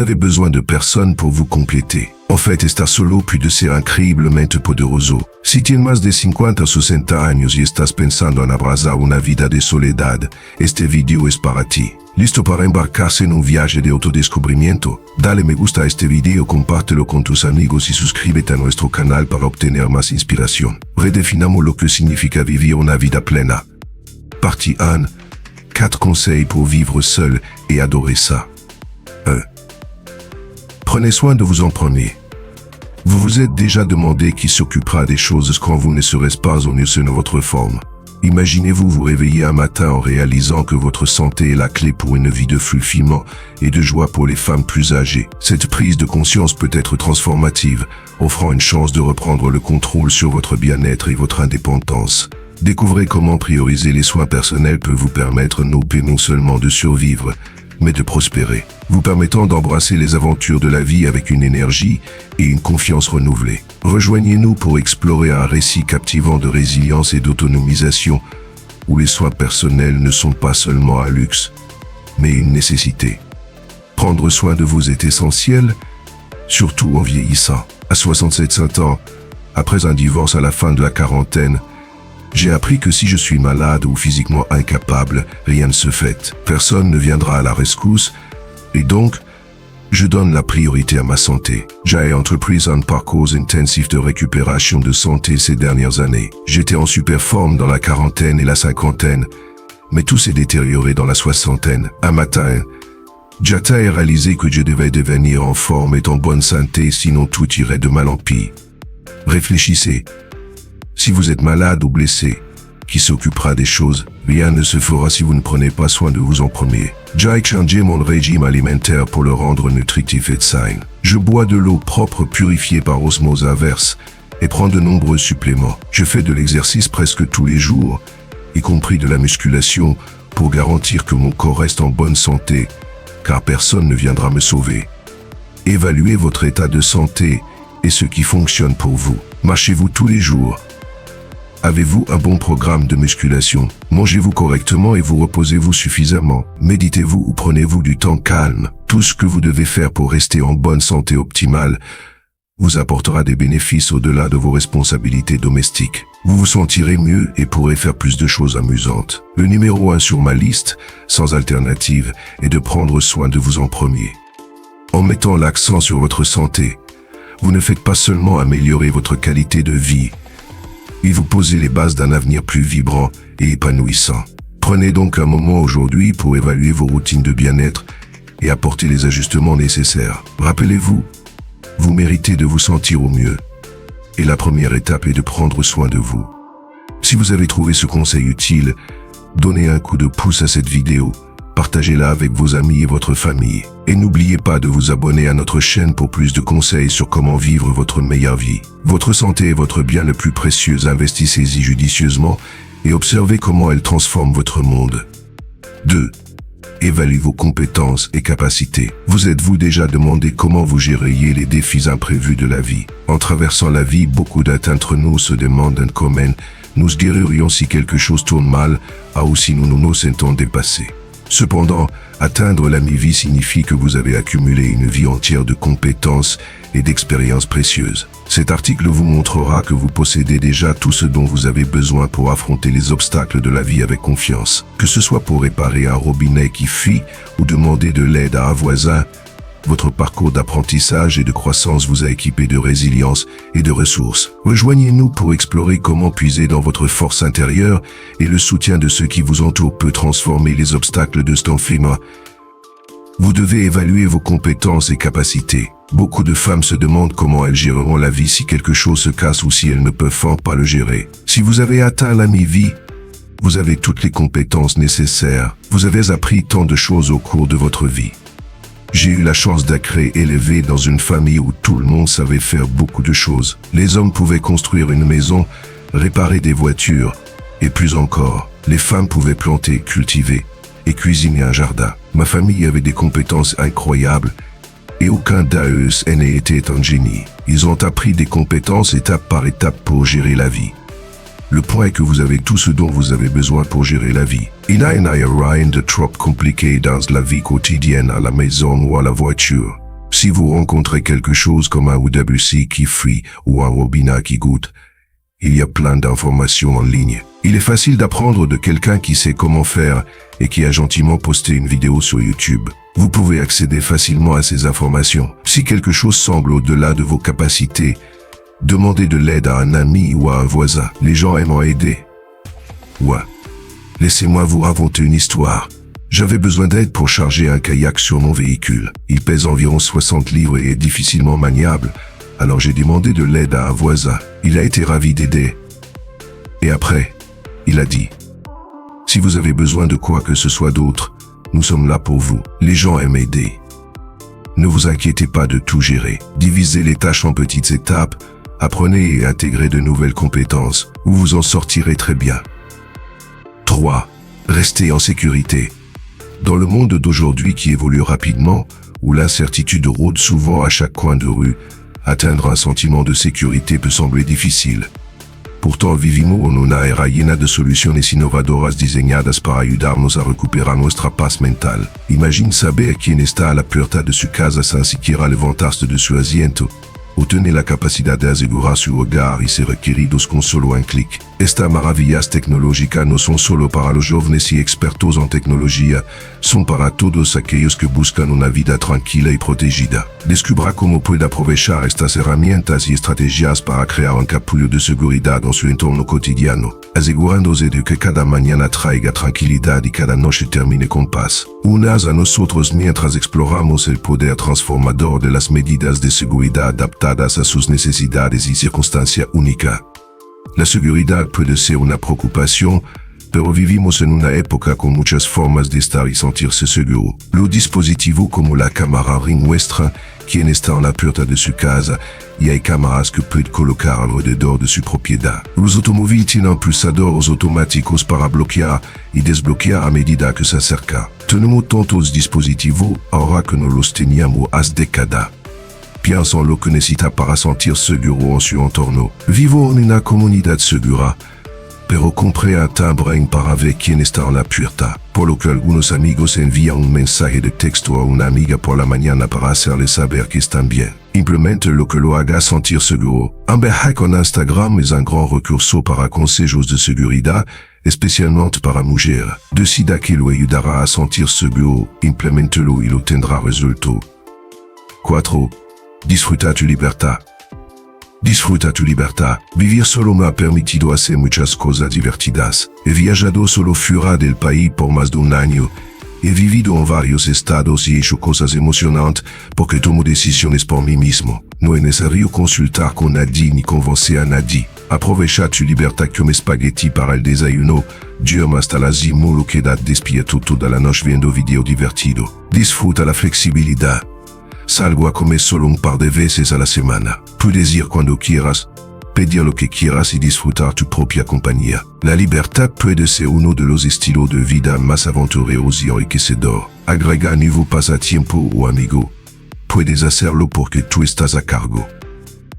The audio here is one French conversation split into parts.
n'avez besoin de personne pour vous compléter. En fait, estar solo puede ser increíblemente poderoso. Si tienes más de 50 o 60 años y estás pensando en abrazar una vida de soledad, este video es para ti. ¿Listo para embarcarse en un viaje de autodescubrimiento? Dale me gusta a este video, compártelo con tus amigos y suscríbete a nuestro canal para obtener más inspiración. Redefinamos lo que significa vivir una vida plena. Partie 1. 4 conseils pour vivre seul et adorer ça. 1. Prenez soin de vous en premier. Vous vous êtes déjà demandé qui s'occupera des choses quand vous ne serez pas au mieux de votre forme. Imaginez-vous vous réveiller un matin en réalisant que votre santé est la clé pour une vie de fulfillement et de joie pour les femmes plus âgées. Cette prise de conscience peut être transformative, offrant une chance de reprendre le contrôle sur votre bien-être et votre indépendance. Découvrez comment prioriser les soins personnels peut vous permettre non seulement de survivre, mais de prospérer, vous permettant d'embrasser les aventures de la vie avec une énergie et une confiance renouvelée. Rejoignez-nous pour explorer un récit captivant de résilience et d'autonomisation, où les soins personnels ne sont pas seulement un luxe, mais une nécessité. Prendre soin de vous est essentiel, surtout en vieillissant. À 67 ans, après un divorce à la fin de la quarantaine, j'ai appris que si je suis malade ou physiquement incapable, rien ne se fait. Personne ne viendra à la rescousse, et donc, je donne la priorité à ma santé. J'ai entrepris un parcours intensif de récupération de santé ces dernières années. J'étais en super forme dans la quarantaine et la cinquantaine, mais tout s'est détérioré dans la soixantaine. Un matin, j'ai réalisé que je devais devenir en forme et en bonne santé, sinon tout irait de mal en pis. Réfléchissez. Si vous êtes malade ou blessé, qui s'occupera des choses? Rien ne se fera si vous ne prenez pas soin de vous en premier. J'ai changé mon régime alimentaire pour le rendre nutritif et sain. Je bois de l'eau propre purifiée par osmose inverse et prends de nombreux suppléments. Je fais de l'exercice presque tous les jours, y compris de la musculation, pour garantir que mon corps reste en bonne santé, car personne ne viendra me sauver. Évaluez votre état de santé et ce qui fonctionne pour vous. Marchez-vous tous les jours? Avez-vous un bon programme de musculation? Mangez-vous correctement et vous reposez-vous suffisamment? Méditez-vous ou prenez-vous du temps calme? Tout ce que vous devez faire pour rester en bonne santé optimale vous apportera des bénéfices au-delà de vos responsabilités domestiques. Vous vous sentirez mieux et pourrez faire plus de choses amusantes. Le numéro 1 sur ma liste, sans alternative, est de prendre soin de vous en premier. En mettant l'accent sur votre santé, vous ne faites pas seulement améliorer votre qualité de vie, et vous posez les bases d'un avenir plus vibrant et épanouissant. Prenez donc un moment aujourd'hui pour évaluer vos routines de bien-être et apporter les ajustements nécessaires. Rappelez-vous, vous méritez de vous sentir au mieux. Et la première étape est de prendre soin de vous. Si vous avez trouvé ce conseil utile, donnez un coup de pouce à cette vidéo, partagez-la avec vos amis et votre famille. Et n'oubliez pas de vous abonner à notre chaîne pour plus de conseils sur comment vivre votre meilleure vie. Votre santé est votre bien le plus précieux, investissez-y judicieusement et observez comment elle transforme votre monde. 2. Évaluez vos compétences et capacités. Vous êtes-vous déjà demandé comment vous gériez les défis imprévus de la vie? En traversant la vie, beaucoup d'entre nous se demandent comment nous guéririons si quelque chose tourne mal, ou si nous nous sentons dépassés. Cependant, atteindre la mi-vie signifie que vous avez accumulé une vie entière de compétences et d'expériences précieuses. Cet article vous montrera que vous possédez déjà tout ce dont vous avez besoin pour affronter les obstacles de la vie avec confiance. Que ce soit pour réparer un robinet qui fuit ou demander de l'aide à un voisin, votre parcours d'apprentissage et de croissance vous a équipé de résilience et de ressources. Rejoignez-nous pour explorer comment puiser dans votre force intérieure et le soutien de ceux qui vous entourent peut transformer les obstacles de cet enfermement. Vous devez évaluer vos compétences et capacités. Beaucoup de femmes se demandent comment elles géreront la vie si quelque chose se casse ou si elles ne peuvent pas le gérer. Si vous avez atteint la mi-vie, vous avez toutes les compétences nécessaires. Vous avez appris tant de choses au cours de votre vie. J'ai eu la chance d'être élevé dans une famille où tout le monde savait faire beaucoup de choses. Les hommes pouvaient construire une maison, réparer des voitures, et plus encore, les femmes pouvaient planter, cultiver et cuisiner un jardin. Ma famille avait des compétences incroyables, et aucun d'eux n'était un génie. Ils ont appris des compétences étape par étape pour gérer la vie. Le point est que vous avez tout ce dont vous avez besoin pour gérer la vie. Il n'y a rien de trop compliqué dans la vie quotidienne, à la maison ou à la voiture. Si vous rencontrez quelque chose comme un UWC qui fuit ou un Robina qui goûte, il y a plein d'informations en ligne. Il est facile d'apprendre de quelqu'un qui sait comment faire et qui a gentiment posté une vidéo sur YouTube. Vous pouvez accéder facilement à ces informations. Si quelque chose semble au-delà de vos capacités, demandez de l'aide à un ami ou à un voisin. Les gens aiment aider. Ouais. Laissez-moi vous raconter une histoire. J'avais besoin d'aide pour charger un kayak sur mon véhicule. Il pèse environ 60 livres et est difficilement maniable. Alors j'ai demandé de l'aide à un voisin. Il a été ravi d'aider. Et après, il a dit, « Si vous avez besoin de quoi que ce soit d'autre, nous sommes là pour vous. Les gens aiment aider. Ne vous inquiétez pas de tout gérer. Divisez les tâches en petites étapes. Apprenez et intégrez de nouvelles compétences. Vous vous en sortirez très bien. » 3. Restez en sécurité. Dans le monde d'aujourd'hui qui évolue rapidement, où l'incertitude rôde souvent à chaque coin de rue, atteindre un sentiment de sécurité peut sembler difficile. Pourtant, vivimos en una era llena de soluciones innovadoras diseñadas para ayudarnos a recuperar nuestra paz mental. Imagine saber quién está a la puerta de su casa sin siquiera levantarse de su asiento. O tener la capacidad de asegurar su hogar y ser requeridos con solo un clic. Estas maravillas tecnológicas no son solo para los jóvenes y expertos en tecnología, son para todos aquellos que buscan una vida tranquila y protegida. Descubra cómo puede aprovechar estas herramientas y estrategias para crear un capullo de seguridad en su entorno cotidiano, asegurándose de que cada mañana traiga tranquilidad y cada noche termine con paz. Unas a nosotros mientras exploramos el poder transformador de las medidas de seguridad adaptadas a sus necesidades y circunstancias únicas. La seguridad puede ser una preocupación, pero vivimos en una época con muchas formas de estar y sentirse seguro. Los dispositivos como la cámara Ring muestran quién está en la puerta de su casa y hay cámaras que puede colocar alrededor de su propiedad. Los automóviles tienen pulsadores automáticos para bloquear y desbloquear a medida que se acerca. Tenemos tantos dispositivos ahora que no los teníamos hace décadas. Piensa en lo que necesita para sentir seguro en su entorno. Vivo en una comunidad segura, pero compré un timbre para ver quién está en la puerta, por lo que algunos amigos envían un mensaje de texto a una amiga por la mañana para hacerle saber que están bien. Implemente lo que lo haga sentir seguro. Un hack en Instagram es un gran recurso para consejos de seguridad, especialmente para mujeres. Decida que lo ayudará a sentir seguro, implementelo y lo tendrá resuelto. 4. Disfruta tu libertad. Disfruta tu libertad. Vivir solo me ha permitido hacer muchas cosas divertidas. He viajado solo fuera del país por más de un año. He vivido en varios estados y hecho cosas emocionantes porque tomo decisiones por mí mismo. No es necesario consultar con nadie ni convencer a nadie. Aprovecha tu libertad come spaghetti para el desayuno. Duerme hasta las 10 lo queda despierto toda la noche viendo video divertido. Disfruta la flexibilidad. Salgo a comer solo un par de veces a la semana. Puedes ir cuando quieras, pedir lo que quieras y disfrutar tu propia compañía. La libertad puede ser uno de los estilos de vida más aventureros y enriquecedor. Agrega nuevo pasatiempo o amigo. Puedes hacerlo porque tú estás a cargo.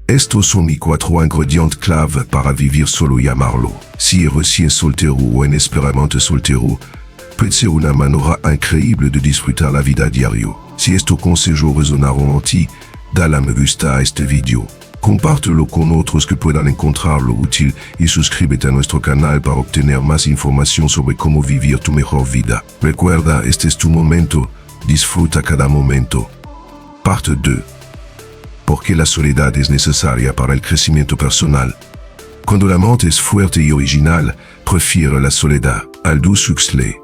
Estos son mis 4 ingredientes clave para vivir solo y amarlo. Si eres recién soltero o inesperadamente soltero, puede ser una manera increíble de disfrutar la vida diario. Si estos consejos resonaron en ti, dale a me gusta a este video. Compártelo con otros que puedan encontrarlo útil y suscríbete a nuestro canal para obtener más información sobre cómo vivir tu mejor vida. Recuerda, este es tu momento, disfruta cada momento. Parte 2. ¿Por qué la soledad es necesaria para el crecimiento personal? Cuando la mente es fuerte y original, prefiere la soledad. Aldous Huxley.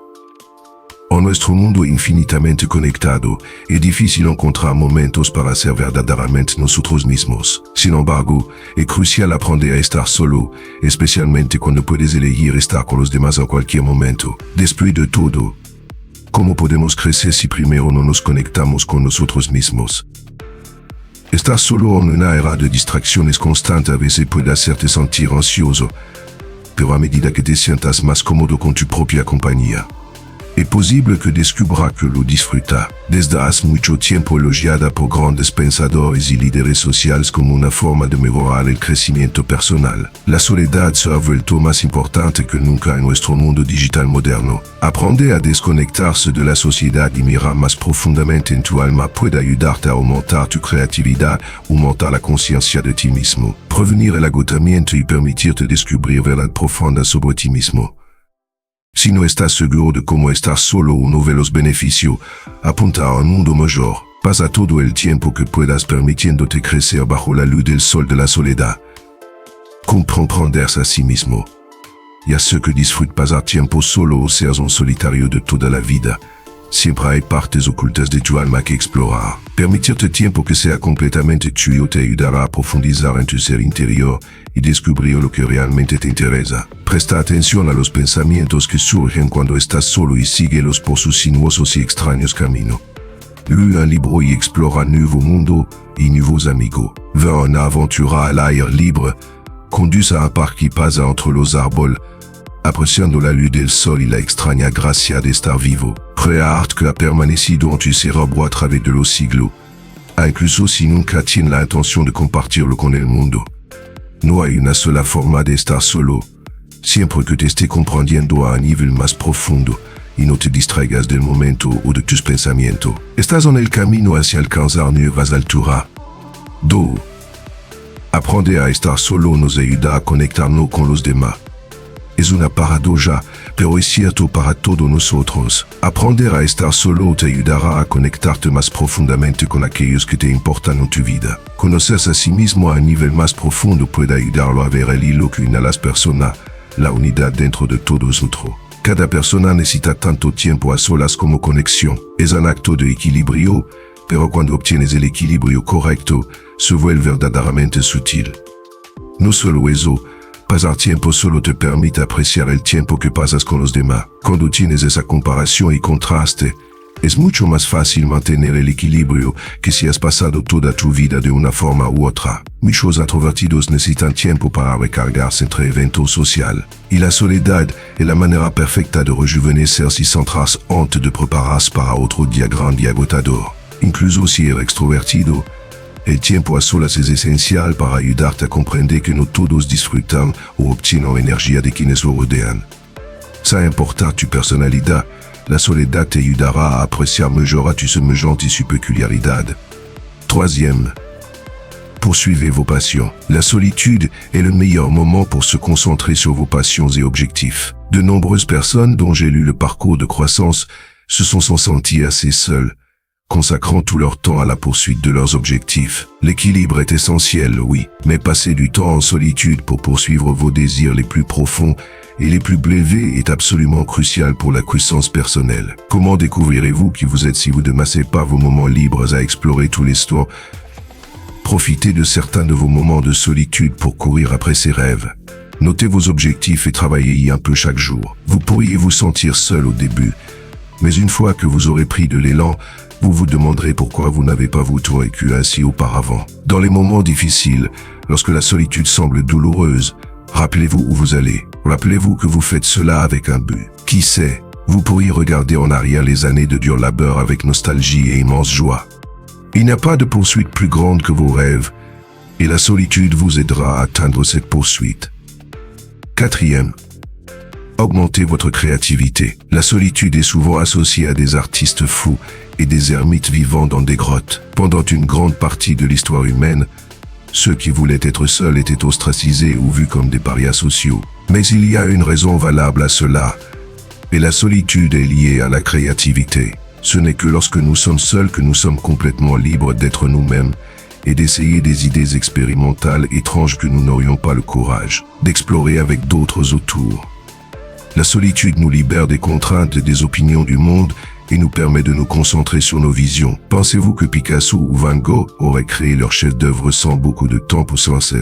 En nuestro mundo infinitamente conectado, es difícil encontrar momentos para ser verdaderamente nosotros mismos. Sin embargo, es crucial aprender a estar solo, especialmente cuando puedes elegir estar con los demás en cualquier momento. Después de todo, ¿cómo podemos crecer si primero no nos conectamos con nosotros mismos? Estar solo en una era de distracciones constantes a veces puede hacerte sentir ansioso, pero a medida que te sientas más cómodo con tu propia compañía, É possível que descubra que lo disfruta. Desde hace mucho tiempo elogiada por grandes pensadores y líderes sociales como una forma de mejorar el crecimiento personal. La soledad se ha vuelto más importante que nunca en nuestro mundo digital moderno. Aprender a desconectarse de la sociedad y mirar más profundamente en tu alma puede ayudarte a aumentar tu creatividad, aumentar la conciencia de ti mismo, prevenir el agotamiento y permitirte descubrir verdad profunda sobre ti mismo. Si no estás seguro de cómo estar solo o no ve los beneficios, apunta a un mundo mejor. Pasa todo el tiempo que puedas permitiéndote crecer bajo la luz del sol de la soledad. Comprenderse a sí mismo. Y a ceux que disfrutent pasar tiempo solo o seas un solitario de toda la vida. Siempre hay partes ocultas de tu alma que explorar. Permitirte tiempo que sea completamente tuyo te ayudará a profundizar en tu ser interior y descubrir lo que realmente te interesa. Presta atención a los pensamientos que surgen cuando estás solo y síguelos por sus sinuosos y extraños caminos. Lis un libro y explora un nuevo mundo y nuevos amigos. Ve una aventura al aire libre. Conduce a un parque y pasa entre los árboles, apreciando la luz del sol y la extraña gracia de estar vivo. Crea arte que ha permanecido en tu cerebro a través de los siglos, incluso si nunca tienes la intención de compartirlo con el mundo. No hay una sola forma de estar solo, siempre que te esté comprendiendo a un nivel más profundo y no te distraigas del momento o de tus pensamientos. Estás en el camino hacia alcanzar nuevas alturas. 2. Aprender a estar solo nos ayuda a conectarnos con los demás. Es una paradoja, pero es cierto para todos nosotros. Aprender a estar solo te ayudará a conectarte más profundamente con aquellos que te importan en tu vida. Conocerse a sí mismo a un nivel más profundo puede ayudarlo a ver el hilo que une a las personas, la unidad dentro de todos nosotros. Cada persona necesita tanto tiempo a solas como conexión. Es un acto de equilibrio, pero cuando obtienes el equilibrio correcto, se vuelve verdaderamente sutil. No solo eso, pasar tiempo solo te permite apreciar el tiempo que pasas con los demás. Cuando tienes esa comparación y contraste, es mucho más fácil mantener el equilibrio que si has pasado toda tu vida de una forma u otra. Muchos introvertidos necesitan tiempo para recargarse entre eventos sociales. Y la soledad es la manera perfecta de rejuvenecerse y centrarse antes de prepararse para otro día grande y agotador. Incluso si eres extrovertido, el tiempo a solas es esencial para ayudarte a comprender que no todos disfrutan o obtienen energía de quienes lo rodean. Sin importar tu personalidad, la soledad te ayudará a apreciar mejor a tu semejante y su peculiaridad. 3. Poursuivez vos passions. La solitude est le meilleur moment pour se concentrer sur vos passions et objectifs. De nombreuses personnes dont j'ai lu le parcours de croissance se sont senties assez seules, consacrant tout leur temps à la poursuite de leurs objectifs. L'équilibre est essentiel, oui, mais passer du temps en solitude pour poursuivre vos désirs les plus profonds et les plus élevés est absolument crucial pour la croissance personnelle. Comment découvrirez-vous qui vous êtes si vous ne massez pas vos moments libres à explorer tous les sports? Profitez de certains de vos moments de solitude pour courir après ses rêves. Notez vos objectifs et travaillez-y un peu chaque jour. Vous pourriez vous sentir seul au début, mais une fois que vous aurez pris de l'élan, vous vous demanderez pourquoi vous n'avez pas votre vécu ainsi auparavant. Dans les moments difficiles, lorsque la solitude semble douloureuse, rappelez-vous où vous allez. Rappelez-vous que vous faites cela avec un but. Qui sait, vous pourriez regarder en arrière les années de dur labeur avec nostalgie et immense joie. Il n'y a pas de poursuite plus grande que vos rêves, et la solitude vous aidera à atteindre cette poursuite. 4. Augmentez votre créativité. La solitude est souvent associée à des artistes fous et des ermites vivant dans des grottes. Pendant une grande partie de l'histoire humaine, ceux qui voulaient être seuls étaient ostracisés ou vus comme des parias sociaux. Mais il y a une raison valable à cela, et la solitude est liée à la créativité. Ce n'est que lorsque nous sommes seuls que nous sommes complètement libres d'être nous-mêmes et d'essayer des idées expérimentales étranges que nous n'aurions pas le courage d'explorer avec d'autres autour. La solitude nous libère des contraintes et des opinions du monde et nous permet de nous concentrer sur nos visions. Pensez-vous que Picasso ou Van Gogh auraient créé leur chef-d'œuvre sans beaucoup de temps pour se lancer?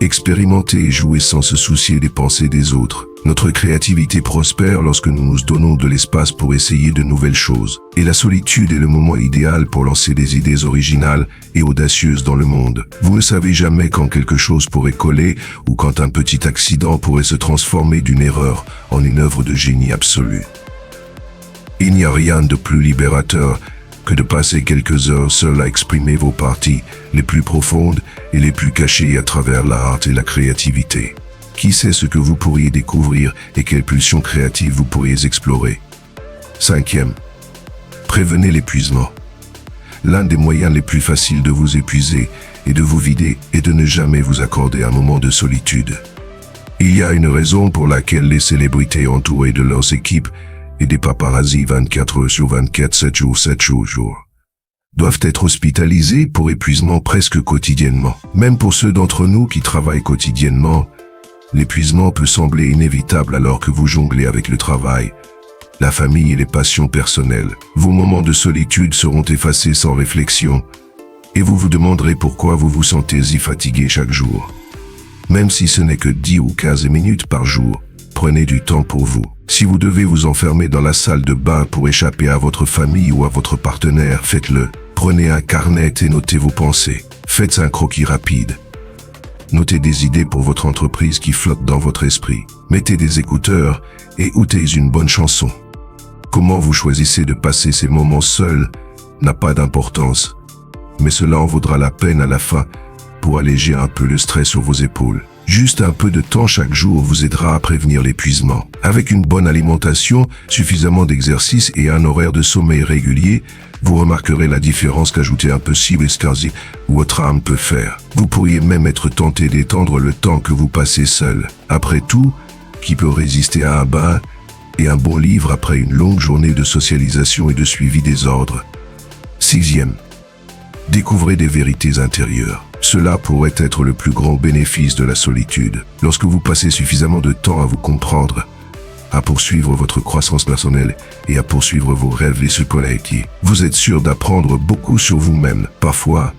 Expérimenter et jouer sans se soucier des pensées des autres. Notre créativité prospère lorsque nous nous donnons de l'espace pour essayer de nouvelles choses. Et la solitude est le moment idéal pour lancer des idées originales et audacieuses dans le monde. Vous ne savez jamais quand quelque chose pourrait coller ou quand un petit accident pourrait se transformer d'une erreur en une œuvre de génie absolu. Il n'y a rien de plus libérateur que de passer quelques heures seul à exprimer vos parties les plus profondes et les plus cachées à travers l'art et la créativité. Qui sait ce que vous pourriez découvrir et quelles pulsions créatives vous pourriez explorer. 5e. Prévenez l'épuisement. L'un des moyens les plus faciles de vous épuiser et de vous vider est de ne jamais vous accorder un moment de solitude. Il y a une raison pour laquelle les célébrités entourées de leurs équipes et des paparazzis 24 heures sur 24, 7 jours, doivent être hospitalisés pour épuisement presque quotidiennement. Même pour ceux d'entre nous qui travaillent quotidiennement, l'épuisement peut sembler inévitable alors que vous jonglez avec le travail, la famille et les passions personnelles. Vos moments de solitude seront effacés sans réflexion et vous vous demanderez pourquoi vous vous sentez si fatigué chaque jour. Même si ce n'est que 10 ou 15 minutes par jour, prenez du temps pour vous. Si vous devez vous enfermer dans la salle de bain pour échapper à votre famille ou à votre partenaire, faites-le. Prenez un carnet et notez vos pensées. Faites un croquis rapide. Notez des idées pour votre entreprise qui flottent dans votre esprit. Mettez des écouteurs et écoutez une bonne chanson. Comment vous choisissez de passer ces moments seuls n'a pas d'importance, mais cela en vaudra la peine à la fin pour alléger un peu le stress sur vos épaules. Juste un peu de temps chaque jour vous aidera à prévenir l'épuisement. Avec une bonne alimentation, suffisamment d'exercice et un horaire de sommeil régulier, vous remarquerez la différence qu'ajouter un peu de ou votre âme peut faire. Vous pourriez même être tenté d'étendre le temps que vous passez seul. Après tout, qui peut résister à un bain et un bon livre après une longue journée de socialisation et de suivi des ordres? 6e. Découvrez des vérités intérieures. Cela pourrait être le plus grand bénéfice de la solitude. Lorsque vous passez suffisamment de temps à vous comprendre, à poursuivre votre croissance personnelle et à poursuivre vos rêves et ce collectif, vous êtes sûr d'apprendre beaucoup sur vous-même. Parfois,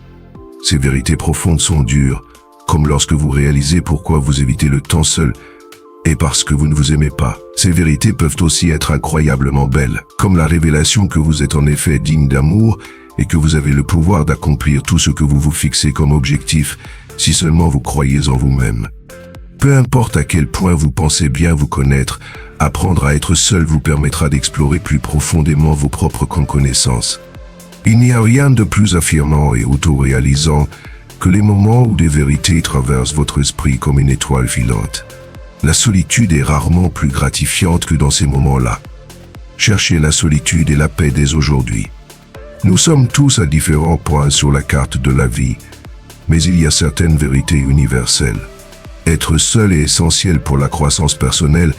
ces vérités profondes sont dures, comme lorsque vous réalisez pourquoi vous évitez le temps seul et parce que vous ne vous aimez pas. Ces vérités peuvent aussi être incroyablement belles, comme la révélation que vous êtes en effet digne d'amour et que vous avez le pouvoir d'accomplir tout ce que vous vous fixez comme objectif, si seulement vous croyez en vous-même. Peu importe à quel point vous pensez bien vous connaître, apprendre à être seul vous permettra d'explorer plus profondément vos propres connaissances. Il n'y a rien de plus affirmant et autoréalisant que les moments où des vérités traversent votre esprit comme une étoile filante. La solitude est rarement plus gratifiante que dans ces moments-là. Cherchez la solitude et la paix dès aujourd'hui. Nous sommes tous à différents points sur la carte de la vie, mais il y a certaines vérités universelles. Être seul est essentiel pour la croissance personnelle,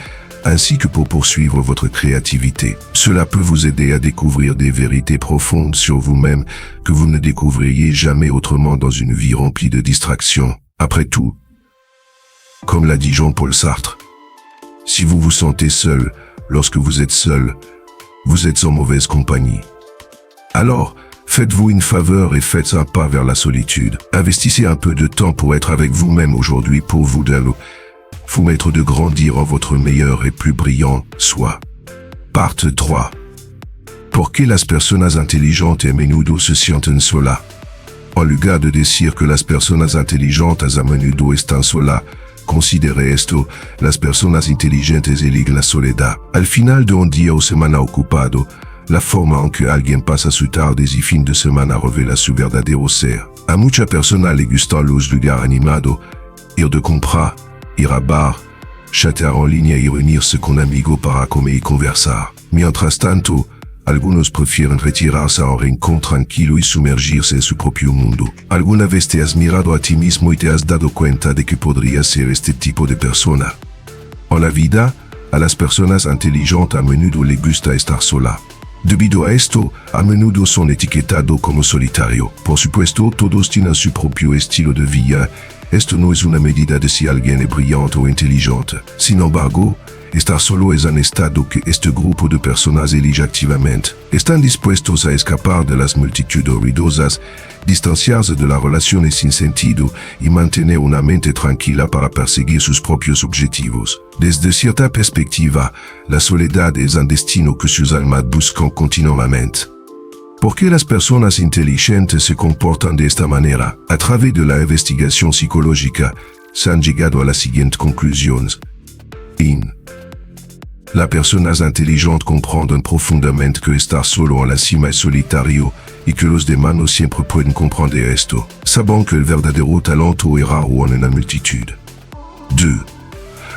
ainsi que pour poursuivre votre créativité. Cela peut vous aider à découvrir des vérités profondes sur vous-même que vous ne découvririez jamais autrement dans une vie remplie de distractions. Après tout, comme l'a dit Jean-Paul Sartre, si vous vous sentez seul, lorsque vous êtes seul, vous êtes en mauvaise compagnie. Alors, faites-vous une faveur et faites un pas vers la solitude. Investissez un peu de temps pour être avec vous-même aujourd'hui pour vous permettre de grandir en votre meilleur et plus brillant soi. Part 3. ¿Por qué las personas inteligentes a menudo se sienten solas? En lugar de decir que las personas inteligentes a menudo están solas, considere esto: las personas inteligentes eligen la soledad. Al final de un día o semana ocupado, la forma en que alguien pasa su tardes y fin de semana revela su verdadero ser. A muchas personas les gustan los lugares animados, ir de compras, ir a bar, chatear en línea y reunirse con amigos para comer y conversar. Mientras tanto, algunos prefieren retirarse a un rincón tranquilo y sumergirse en su propio mundo. ¿Alguna vez te has mirado a ti mismo y te has dado cuenta de que podrías ser este tipo de persona? En la vida, a las personas inteligentes a menudo les gusta estar solas. Debido a esto, a menudo son etiquetados como solitario. Por supuesto, todos tienen su propio estilo de vida. Esto no es una medida de si alguien es brillante o inteligente. Sin embargo, estar solo es un estado que este grupo de personas elige activamente. Están dispuestos a escapar de las multitudes ruidosas, distanciarse de las relaciones sin sentido y mantener una mente tranquila para perseguir sus propios objetivos. Desde cierta perspectiva, la soledad es un destino que sus almas buscan continuamente. ¿Por qué las personas inteligentes se comportan de esta manera? A través de la investigación psicológica, se han llegado a las siguientes conclusiones. Las personas inteligentes comprenden profundamente que estar solo en la cima es solitario y que los demás no siempre pueden comprender esto. Saben que el verdadero talento es raro en la multitud. 2.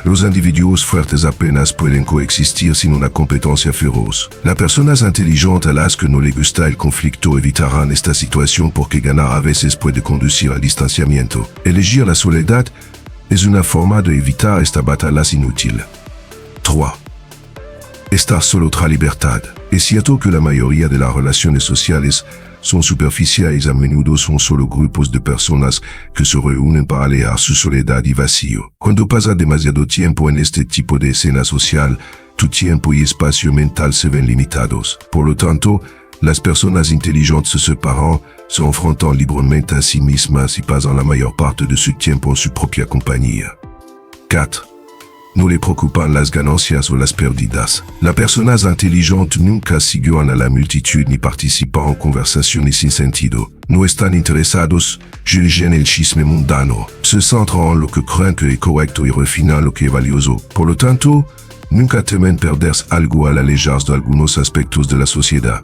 Los individuos fuertes apenas pueden coexistir sin una competencia feroz. Las personas inteligentes a las que no les gusta el conflicto evitarán esta situación porque ganar a veces puede conducir al distanciamiento. Elegir la soledad es una forma de evitar esta batalla inútil. 3. Estar solo trae libertad. Es cierto que la mayoría de las relaciones sociales son superficiales y a menudo son solo grupos de personas que se reúnen para alejar su soledad y vacío. Cuando pasas demasiado tiempo en este tipo de escena social, tu tiempo y espacio mental se ven limitados. Por lo tanto, las personas inteligentes se separan, se enfrentan libremente a sí mismas y pasan la mayor parte de su tiempo en su propia compañía. 4. No le preocupan las ganancias o las pérdidas. Las personas inteligentes nunca siguen a la multitud ni participan en conversaciones sin sentido. No están interesados en el chisme mundano. Se centran en lo que creen que es correcto y refinan lo que es valioso. Por lo tanto, nunca temen perderse algo al alejarse de algunos aspectos de la sociedad.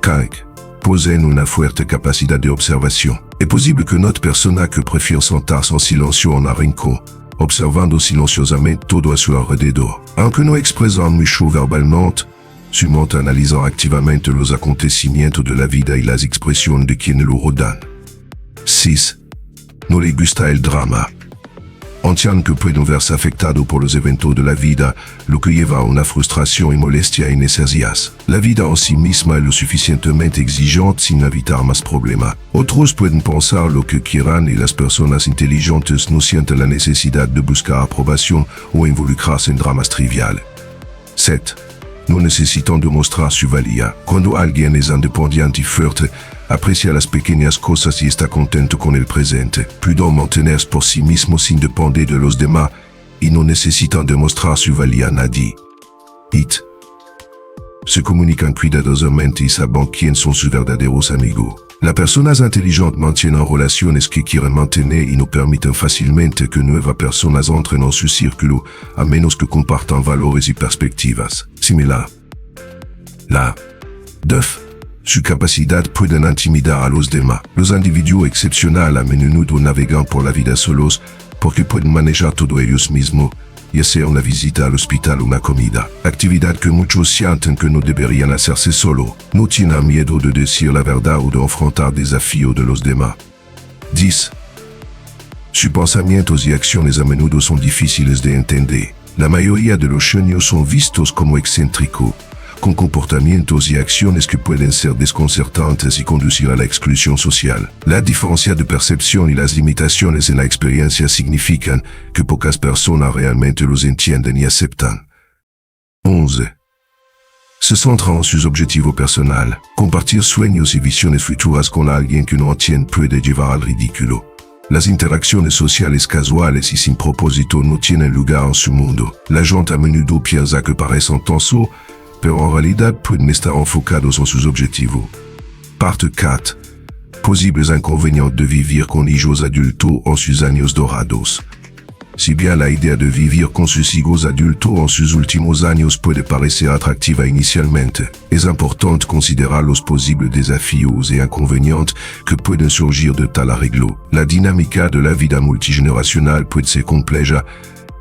5. Poseen una fuerte capacidad de observación. Es posible que note personas que prefieren sentarse en silencio en un rincón, observando silenciosamente todo a su alrededor. Aunque no expresan mucho verbalmente, su mente analiza activamente los acontecimientos de la vida y las expresiones de quienes lo rodean. 6. No le gusta el drama. Entienden que pueden verse afectados por los eventos de la vida, lo que lleva a una frustración y molestia innecesarias. La vida en sí misma es lo suficientemente exigente sin evitar más problemas. Otros pueden pensar lo que quieran y las personas inteligentes no sienten la necesidad de buscar aprobación o involucrarse en dramas triviales. 7. No necesitan demostrar su valía. Cuando alguien es independiente y fuerte, aprecia las pequeñas cosas y está contento con el presente. Pueden mantenerse por sí mismos sin depender de los demás y no necesitan demostrar su valía a nadie. 8. Se comunican cuidadosamente y saben quién son sus verdaderos amigos. Las personas inteligentes mantienen relaciones que quieren mantener y no permiten fácilmente que nuevas personas entren en su círculo, a menos que compartan valores y perspectivas similares. 9. Su capacidad puede intimidar a los demás. Los individuos excepcionales a menudo navegan por la vida solos porque pueden manejar todo ellos mismos, y hacer una visita al hospital o una comida, actividad que muchos sienten que no deberían hacerse solo. No tienen miedo de decir la verdad o de enfrentar desafíos de los demás. 10. Sus pensamientos y acciones a menudo son difíciles de entender. La mayoría de los genios son vistos como excéntricos, con comportamientos y acciones que pueden ser desconcertantes y conducir a la exclusión social. La diferencia de percepción y las limitaciones en la experiencia significan que pocas personas realmente los entienden y aceptan. 11. Se centran en sus objetivos personales. Compartir sueños y visiones futuras con alguien que no entiende puede llevar al ridículo. Las interacciones sociales casuales y sin propósito no tienen lugar en su mundo. La gente a menudo piensa que parecen tan solo, pero en realidad pueden estar enfocados en sus objetivos. Parte 4. Posibles inconvenientes de vivir con hijos adultos en sus años dorados. Si bien la idea de vivir con sus hijos adultos en sus últimos años puede parecer atractiva inicialmente, es importante considerar los posibles desafíos e inconvenientes que pueden surgir de tal arreglo. La dinámica de la vida multigeneracional puede ser compleja,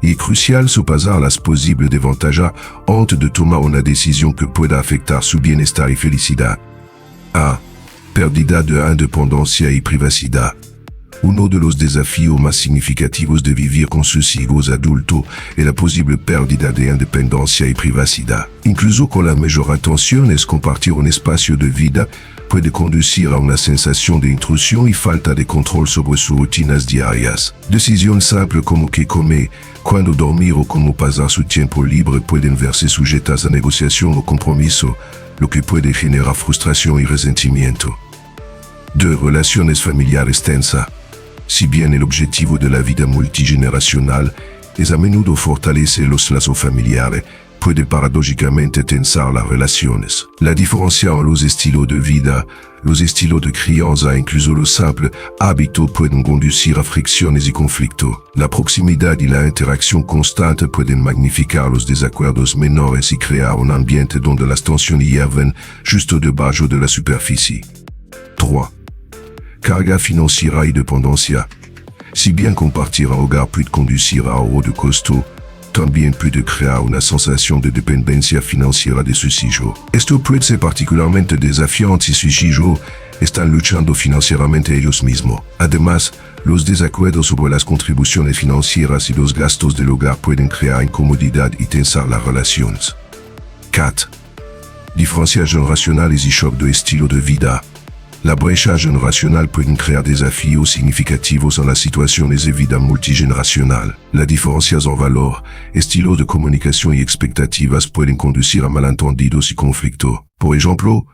y es crucial sopesar las posibles desventajas antes de tomar una decisión que pueda afectar su bienestar y felicidad. A. Pérdida de independencia y privacidad. Uno de los desafíos más significativos de vivir con sus hijos adultos es la posible pérdida de independencia y privacidad. Incluso con la mayor atención es compartir un espacio de vida puede conducir a una sensación de intrusión y falta de control sobre sus rutinas diarias. Decisiones simples como qué comer, cuándo dormir o cómo pasar su tiempo libre pueden verse sujetas a negociación o compromiso, lo que puede generar frustración y resentimiento. 2. Relaciones familiares tensas. Si bien el objetivo de la vida multigeneracional es a menudo fortalecer los lazos familiares, puede paradójicamente tensar las relaciones. La diferencia en los estilos de vida, los estilos de crianza, incluso los simples hábitos, pueden conducir a fricciones y conflictos. La proximidad y la interacción constante pueden magnificar los desacuerdos menores y crear un ambiente donde las tensiones hierven justo debajo de la superficie. 3. Carga financiera y dependencia. Si bien compartir un hogar puede conducir a ahorro de costo, también puede crear una sensación de dependencia financiera de sus hijos. Esto puede ser particularmente desafiante si sus hijos están luchando financieramente ellos mismos. Además, los desacuerdos sobre las contribuciones financieras y los gastos del hogar pueden crear incomodidad y tensar las relaciones. 4. Diferencias generacionales y shock de estilo de vida. La brecha generacional puede crear desafíos significativos en las situaciones de vida multigeneracional. Las diferencias en valor, estilos de comunicación y expectativas pueden conducir a malentendidos y conflictos. Por ejemplo,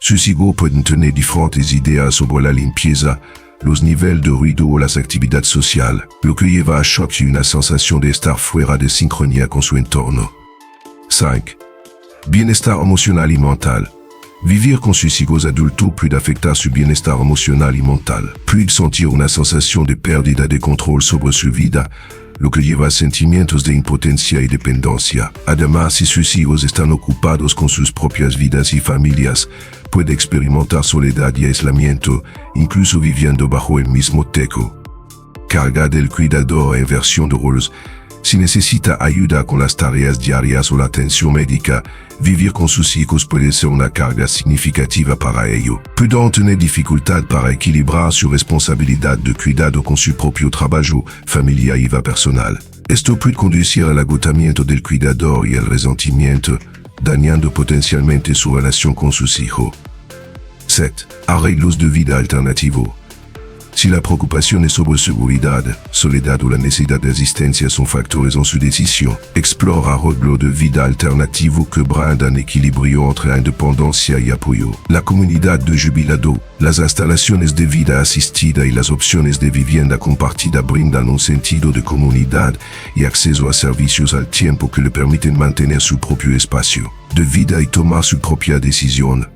sus hijos pueden tener diferentes ideas sobre la limpieza, los niveles de ruido o las actividades sociales, lo que lleva a shock y una sensación de estar fuera de sincronía con su entorno. 5. Bienestar emocional y mental. Vivir con sus hijos adultos puede afectar su bienestar emocional y mental. Puede sentir una sensación de pérdida de control sobre su vida, lo que lleva a sentimientos de impotencia y dependencia. Además, si sus hijos están ocupados con sus propias vidas y familias, puede experimentar soledad y aislamiento, incluso viviendo bajo el mismo techo. Carga del cuidador e inversión de roles. Si necesita ayuda con las tareas diarias o la atención médica, vivir con sus hijos puede ser una carga significativa para ellos. Pueden tener dificultad para equilibrar su responsabilidad de cuidado con su propio trabajo, familia y vida personal. Esto puede conducir al agotamiento del cuidador y al resentimiento, dañando potencialmente su relación con sus hijos. 7. Arreglos de vida alternativo. Si la preocupación sobre seguridad, soledad o la necesidad de asistencia son factores en su decisión, explora arreglos de vida alternativo que brindan equilibrio entre la independencia y apoyo. La comunidad de jubilado, las instalaciones de vida asistida y las opciones de vivienda compartida brindan un sentido de comunidad y acceso a servicios al tiempo que le permiten mantener su propio espacio de vida y tomar su propia decisión.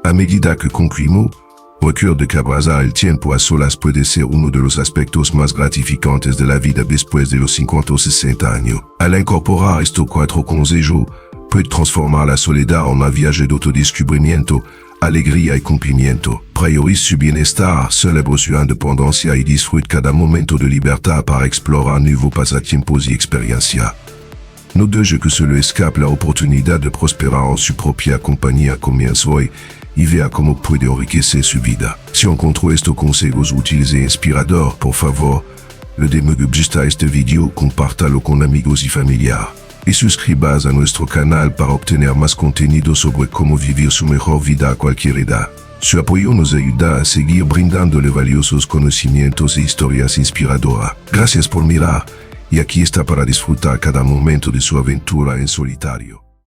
A medida que concluimos, recuerda que abrazar el tiempo a solas puede ser uno de los aspectos más gratificantes de la vida después de los 50 o 60 años. Al incorporar estos 4 consejos, puede transformar la soledad en un viaje de autodescubrimiento, alegría y cumplimiento. Priorice su bienestar, celebre su independencia y disfrute cada momento de libertad para explorar nuevos pasatiempos y experiencias. No deje que se le escape la oportunidad de prosperar en su propia compañía. Comienza hoy y vea cómo puede enriquecer su vida. Si encontró estos consejos útiles e inspiradores, por favor, le dé me gusta a este video, compártalo con amigos y familiares. Y suscríbase a nuestro canal para obtener más contenido sobre cómo vivir su mejor vida a cualquier edad. Su apoyo nos ayuda a seguir brindándole valiosos conocimientos e historias inspiradoras. Gracias por mirar, y aquí está para disfrutar cada momento de su aventura en solitario.